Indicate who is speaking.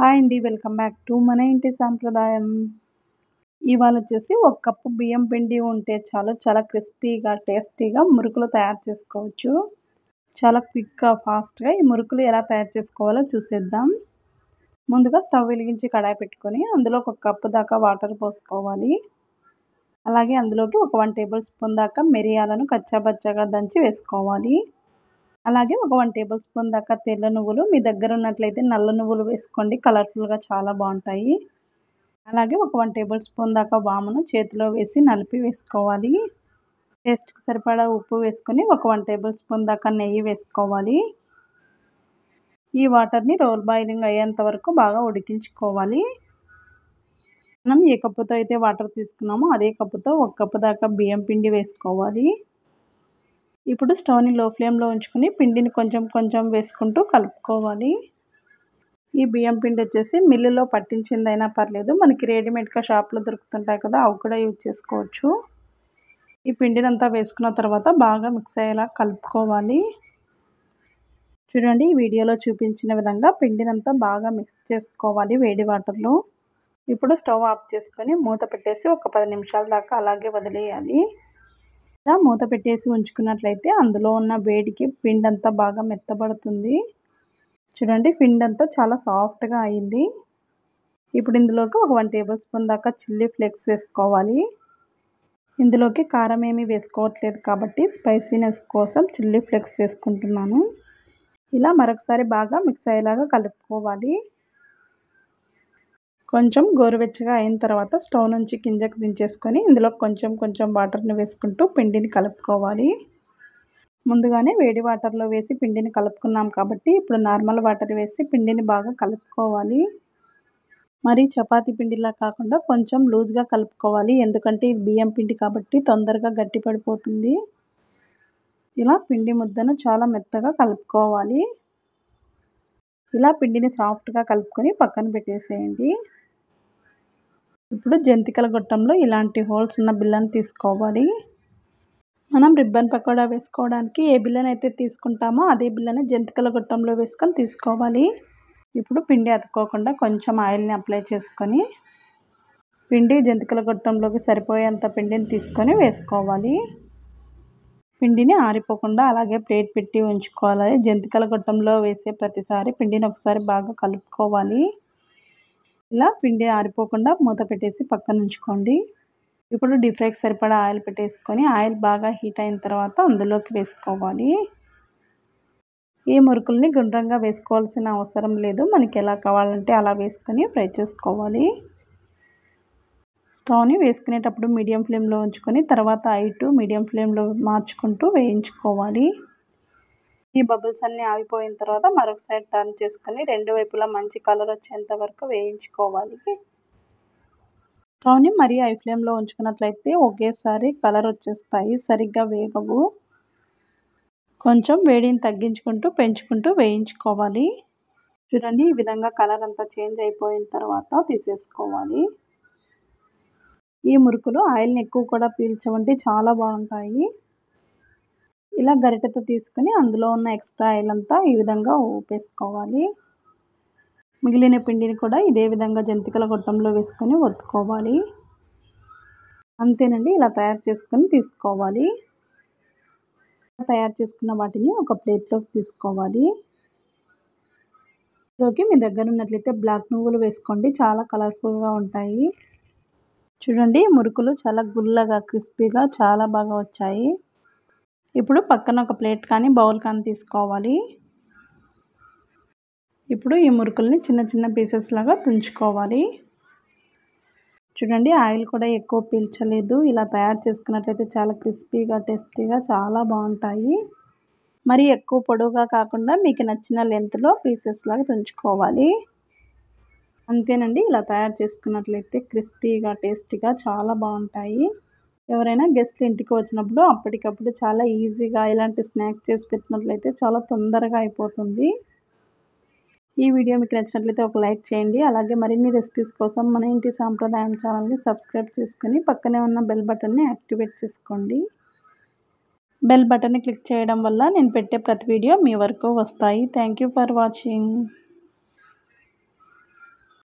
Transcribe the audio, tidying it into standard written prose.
Speaker 1: Hi అండి. Welcome back to మన ఇంటి సాంప్రదాయం. ఇవాళ వచ్చేసి ఒక కప్పు బియ్యం పిండి ఉంటే చాలు చాలా క్రిస్పీగా, టేస్టీగా మురుకులు తయారు చేసుకోవచ్చు. చాలా క్విక్‌గా, ఫాస్ట్‌గా ఈ మురుకులు ఎలా తయారు చేసుకోవాలో చూసేద్దాం. ముందుగా స్టవ్ వెలిగించి కడాయి పెట్టుకొని అందులో ఒక కప్పు దాకా వాటర్ పోసుకోవాలి. అలాగే అందులోకి ఒక 1 టేబుల్ స్పూన్ దాకా మిరియాలను కచ్చాపచ్చాగా దంచి వేసుకోవాలి. అలాగే ఒక 1 టేబుల్ స్పూన్ దాకా తెల్ల నువ్వులు, మీ దగ్గర ఉన్నట్లయితే నల్ల నువ్వులు వేసుకోండి. కలర్‌ఫుల్‌గా చాలా బావుంటాయి. అలాగే ఒక 1 టేబుల్ స్పూన్ దాకా వామును చేతిలో వేసి నలిపి వేసుకోవాలి. టేస్ట్‌కి సరిపడా ఉప్పు వేసుకొని ఒక 1 టేబుల్ స్పూన్ దాకా నెయ్యి వేసుకోవాలి. ఈ వాటర్‌ని రోల్ బాయిలింగ్ అయ్యేంత వరకు బాగా ఉడికించుకోవాలి. మనం ఏ కప్పుతో అయితే వాటర్ తీసుకున్నామో అదే కప్పుతో ఒక కప్పు దాకా బియ్యం పిండి వేసుకోవాలి. ఇప్పుడు స్టవ్‌ని లో ఫ్లేమ్‌లో ఉంచుకొని పిండిని కొంచెం కొంచెం వేసుకుంటూ కలుపుకోవాలి. ఈ బియ్యం పిండి వచ్చేసి మిల్లులో పట్టించిందైనా పర్లేదు. మనకి రెడీమేడ్‌గా షాప్‌లో దొరుకుతుంటాయి కదా! అవి కూడా యూజ్ చేసుకోవచ్చు. ఈ పిండినంతా వేసుకున్న తర్వాత బాగా మిక్స్ అయ్యేలా కలుపుకోవాలి. చూడండి, ఈ వీడియోలో చూపించిన విధంగా పిండినంతా బాగా మిక్స్ చేసుకోవాలి వేడి వాటర్‌లో. ఇప్పుడు స్టవ్ ఆఫ్ చేసుకొని మూత పెట్టేసి ఒక 10 నిమిషాల దాకా అలాగే వదిలేయాలి. ఇలా మూత పెట్టేసి ఉంచుకున్నట్లయితే అందులో ఉన్న వేడికి పిండంతా బాగా మెత్తబడుతుంది. చూడండి, పిండంతా చాలా సాఫ్ట్‌గా అయింది. ఇప్పుడు ఇందులోకి ఒక 1 టేబుల్ స్పూన్ దాకా చిల్లీ ఫ్లేక్స్ వేసుకోవాలి. ఇందులోకి కారం ఏమీ వేసుకోవట్లేదు కాబట్టి స్పైసీనెస్ కోసం చిల్లీ ఫ్లేక్స్ వేసుకుంటున్నాను. ఇలా మరొకసారి బాగా మిక్స్ అయ్యేలాగా కలుపుకోవాలి. కొంచెం గోరువెచ్చగా అయిన తర్వాత స్టవ్ నుంచి కిందకి దించేసుకొని ఇందులో కొంచెం కొంచెం వాటర్‌ని వేసుకుంటూ పిండిని కలుపుకోవాలి. ముందుగానే వేడి వాటర్‌లో వేసి పిండిని కలుపుకున్నాం కాబట్టి ఇప్పుడు నార్మల్ వాటర్ వేసి పిండిని బాగా కలుపుకోవాలి. మరి చపాతీ పిండిలా కాకుండా కొంచెం లూజ్‌గా కలుపుకోవాలి. ఎందుకంటే ఇది బియ్యం పిండి కాబట్టి తొందరగా గట్టిపడిపోతుంది. ఇలా పిండి ముద్దను చాలా మెత్తగా కలుపుకోవాలి. ఇలా పిండిని సాఫ్ట్‌గా కలుపుకొని పక్కన పెట్టేసేయండి. ఇప్పుడు జంతికల గొట్టంలో ఇలాంటి హోల్స్ ఉన్న బిళ్ళను తీసుకోవాలి. మనం రిబ్బన్ పకోడా వేసుకోవడానికి ఏ బిళ్ళనైతే తీసుకుంటామో అదే బిళ్ళని జంతికల గొట్టంలో వేసుకొని తీసుకోవాలి. ఇప్పుడు పిండి అతుక్కోకుండా కొంచెం ఆయిల్‌ని అప్లై చేసుకొని పిండి జంతికల గొట్టంలోకి సరిపోయేంత పిండిని తీసుకొని వేసుకోవాలి. పిండిని ఆరిపోకుండా అలాగే ప్లేట్ పెట్టి ఉంచుకోవాలి. జంతికల గొట్టంలో వేసే ప్రతిసారి పిండిని ఒకసారి బాగా కలుపుకోవాలి. ఇలా పిండి ఆరిపోకుండా మూత పెట్టేసి పక్కన ఉంచుకోండి. ఇప్పుడు డీప్ ఫ్రైకి సరిపడా ఆయిల్ పెట్టేసుకొని ఆయిల్ బాగా హీట్ అయిన తర్వాత అందులోకి వేసుకోవాలి. ఈ మురుకుల్ని గుండ్రంగా వేసుకోవాల్సిన అవసరం లేదు. మనకి ఎలా కావాలంటే అలా వేసుకొని ఫ్రై చేసుకోవాలి. స్టవ్‌ని వేసుకునేటప్పుడు మీడియం ఫ్లేమ్‌లో ఉంచుకొని తర్వాత హై టు మీడియం ఫ్లేమ్‌లో మార్చుకుంటూ వేయించుకోవాలి. ఈ బబుల్స్ అన్నీ ఆగిపోయిన తర్వాత మరొక సైడ్ టర్న్ చేసుకొని రెండు వైపులా మంచి కలర్ వచ్చేంత వరకు వేయించుకోవాలి. స్టవ్‌ని మరీ హై ఫ్లేమ్‌లో ఉంచుకున్నట్లయితే ఒకేసారి కలర్ వచ్చేస్తాయి, సరిగ్గా వేగవు. కొంచెం వేడిని తగ్గించుకుంటూ పెంచుకుంటూ వేయించుకోవాలి. చూడండి, ఈ విధంగా కలర్ అంతా చేంజ్ అయిపోయిన తర్వాత తీసేసుకోవాలి. ఈ మురుకులు ఆయిల్‌ని ఎక్కువ కూడా పీల్చవండి, చాలా బాగుంటాయి. ఇలా గరిటెతో తీసుకొని అందులో ఉన్న ఎక్స్ట్రా ఆయిల్ అంతా ఈ విధంగా ఊపేసుకోవాలి. మిగిలిన పిండిని కూడా ఇదే విధంగా జంతికల గొట్టంలో వేసుకొని ఒత్తుకోవాలి. అంతేనండి, ఇలా తయారు చేసుకొని తీసుకోవాలి. తయారు చేసుకున్న వాటిని ఒక ప్లేట్లోకి తీసుకోవాలి. ఇందులోకి మీ దగ్గర ఉన్నట్లయితే బ్లాక్ నువ్వులు వేసుకోండి, చాలా కలర్ఫుల్‌గా ఉంటాయి. చూడండి, మురుకులు చాలా గుల్లగా క్రిస్పీగా చాలా బాగా వచ్చాయి. ఇప్పుడు పక్కన ఒక ప్లేట్ కానీ బౌల్ కానీ తీసుకోవాలి. ఇప్పుడు ఈ మురుకుల్ని చిన్న చిన్న పీసెస్ లాగా తుంచుకోవాలి. చూడండి, ఆయిల్ కూడా ఎక్కువ పీల్చలేదు. ఇలా తయారు చేసుకున్నట్లయితే చాలా క్రిస్పీగా, టేస్టీగా చాలా బాగుంటాయి. మరి ఎక్కువ పొడవుగా కాకుండా మీకు నచ్చిన లెంత్‌లో పీసెస్ లాగా తుంచుకోవాలి. అంతేనండి, ఇలా తయారు చేసుకున్నట్లయితే క్రిస్పీగా, టేస్టీగా చాలా బాగుంటాయి. ఎవరైనా గెస్ట్లు ఇంటికి వచ్చినప్పుడు అప్పటికప్పుడు చాలా ఈజీగా ఇలాంటి స్నాక్స్ చేసి పెట్టినట్లయితే చాలా తొందరగా అయిపోతుంది. ఈ వీడియో మీకు నచ్చినట్లయితే ఒక లైక్ చేయండి. అలాగే మరిన్ని రెసిపీస్ కోసం మన ఇంటి సాంప్రదాయం ఛానల్ని సబ్స్క్రైబ్ చేసుకొని పక్కనే ఉన్న బెల్ బటన్ని యాక్టివేట్ చేసుకోండి. బెల్ బటన్ని క్లిక్ చేయడం వల్ల నేను పెట్టే ప్రతి వీడియో మీ వరకు వస్తాయి. Thank you for watching.